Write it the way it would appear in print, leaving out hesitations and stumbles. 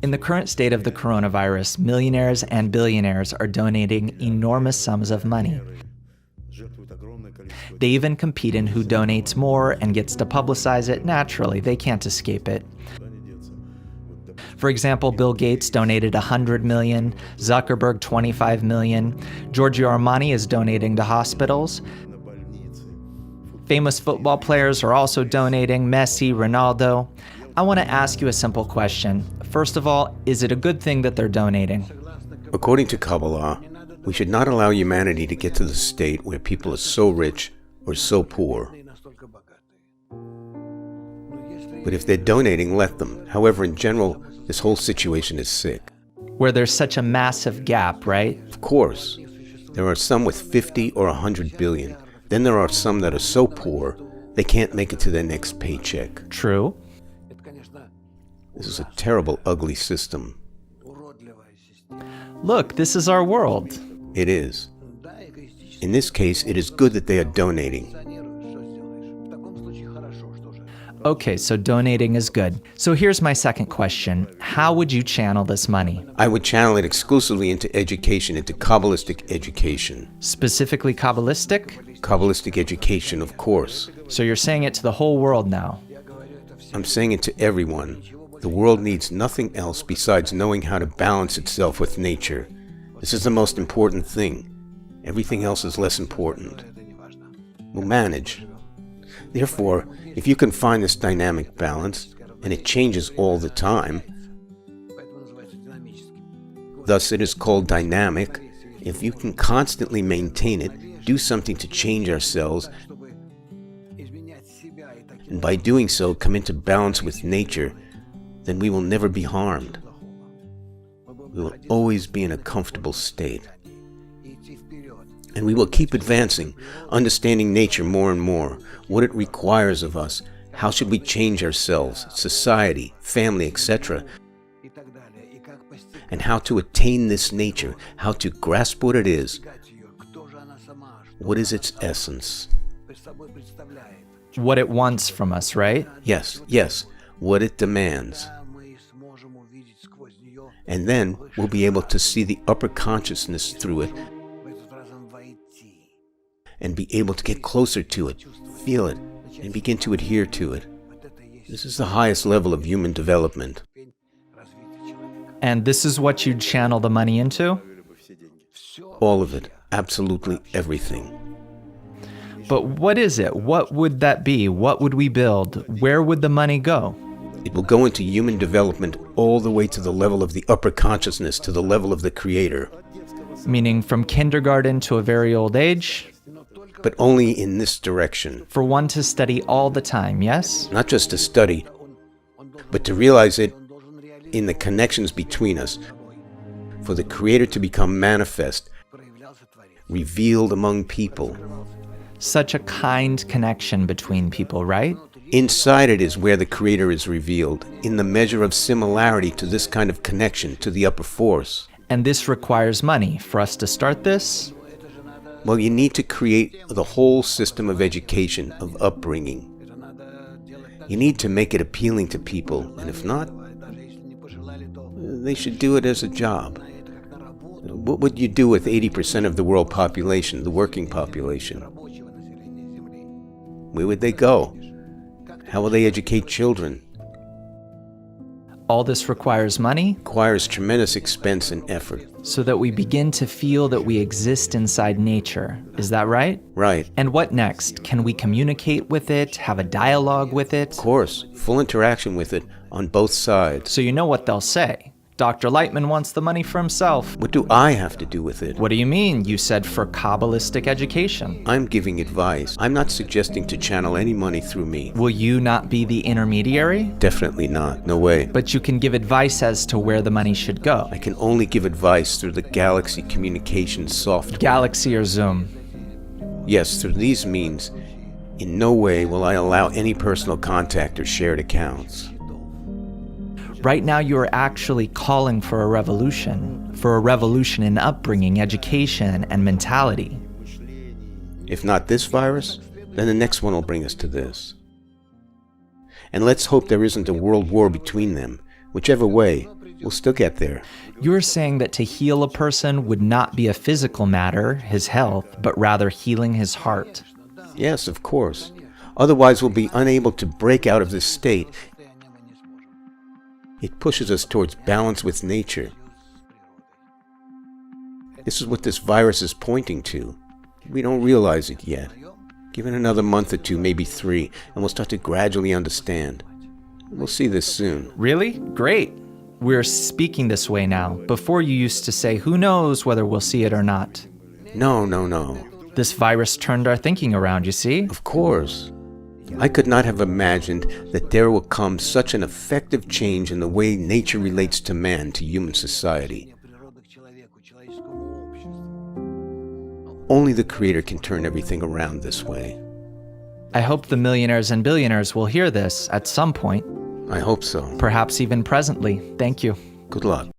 In the current state of the coronavirus, millionaires and billionaires are donating enormous sums of money. They even compete in who donates more and gets to publicize it naturally. They can't escape it. For example, Bill Gates donated $100 million, Zuckerberg $25 million, Giorgio Armani is donating to hospitals. Famous football players are also donating, Messi, Ronaldo. I want to ask you a simple question. First of all, is it a good thing that they're donating? According to Kabbalah, we should not allow humanity to get to the state where people are so rich or so poor. But if they're donating, let them. However, in general, this whole situation is sick. Where there's such a massive gap, right? Of course. There are some with 50 or 100 billion. Then there are some that are so poor, they can't make it to their next paycheck. True. This is a terrible, ugly system. Look, this is our world. It is. In this case, it is good that they are donating. Okay, so donating is good. So here's my second question. How would you channel this money? I would channel it exclusively into education, into Kabbalistic education. Specifically Kabbalistic? Kabbalistic education, of course. So you're saying it to the whole world now? I'm saying it to everyone. The world needs nothing else besides knowing how to balance itself with nature. This is the most important thing. Everything else is less important. We'll manage. Therefore, if you can find this dynamic balance, and it changes all the time, thus it is called dynamic, if you can constantly maintain it, do something to change ourselves, and by doing so come into balance with nature, then we will never be harmed. We will always be in a comfortable state. And we will keep advancing, understanding nature more and more, what it requires of us, how should we change ourselves, society, family, etc., and how to attain this nature, how to grasp what it is. What is its essence? What it wants from us, right? Yes, what it demands. And then we'll be able to see the upper consciousness through it and be able to get closer to it, feel it, and begin to adhere to it. This is the highest level of human development. And this is what you'd channel the money into? All of it, absolutely everything. But what is it? What would that be? What would we build? Where would the money go? It will go into human development all the way to the level of the upper consciousness, to the level of the Creator. Meaning from kindergarten to a very old age? But only in this direction. For one to study all the time, yes? Not just to study, but to realize it in the connections between us. For the Creator to become manifest, revealed among people. Such a kind connection between people, right? Inside it is where the Creator is revealed, in the measure of similarity to this kind of connection to the upper force. And this requires money for us to start this? Well, you need to create the whole system of education, of upbringing. You need to make it appealing to people, and if not, they should do it as a job. What would you do with 80% of the world population, the working population? Where would they go? How will they educate children? All this requires money? Requires tremendous expense and effort. So that we begin to feel that we exist inside nature. Is that right? Right. And what next? Can we communicate with it? Have a dialogue with it? Of course. Full interaction with it on both sides. So you know what they'll say. Dr. Lightman wants the money for himself. What do I have to do with it? What do you mean? You said for Kabbalistic education. I'm giving advice. I'm not suggesting to channel any money through me. Will you not be the intermediary? Definitely not. No way. But you can give advice as to where the money should go. I can only give advice through the Galaxy communications software. Galaxy or Zoom? Yes, through these means. In no way will I allow any personal contact or shared accounts. Right now you are actually calling for a revolution in upbringing, education, and mentality. If not this virus, then the next one will bring us to this. And let's hope there isn't a world war between them. Whichever way, We'll still get there. You're saying that to heal a person would not be a physical matter, his health, but rather healing his heart. Yes, of course. Otherwise, we'll be unable to break out of this state. It pushes us towards balance with nature. This is what this virus is pointing to. We don't realize it yet. Give it another month or two, maybe 3, and we'll start to gradually understand. We'll see this soon. Really? Great. We're speaking this way now. Before you used to say, who knows whether we'll see it or not. No. This virus turned our thinking around, you see? Of course. I could not have imagined that there will come such an effective change in the way nature relates to man, to human society. Only the Creator can turn everything around this way. I hope the millionaires and billionaires will hear this at some point. I hope so. Perhaps even presently. Thank you. Good luck.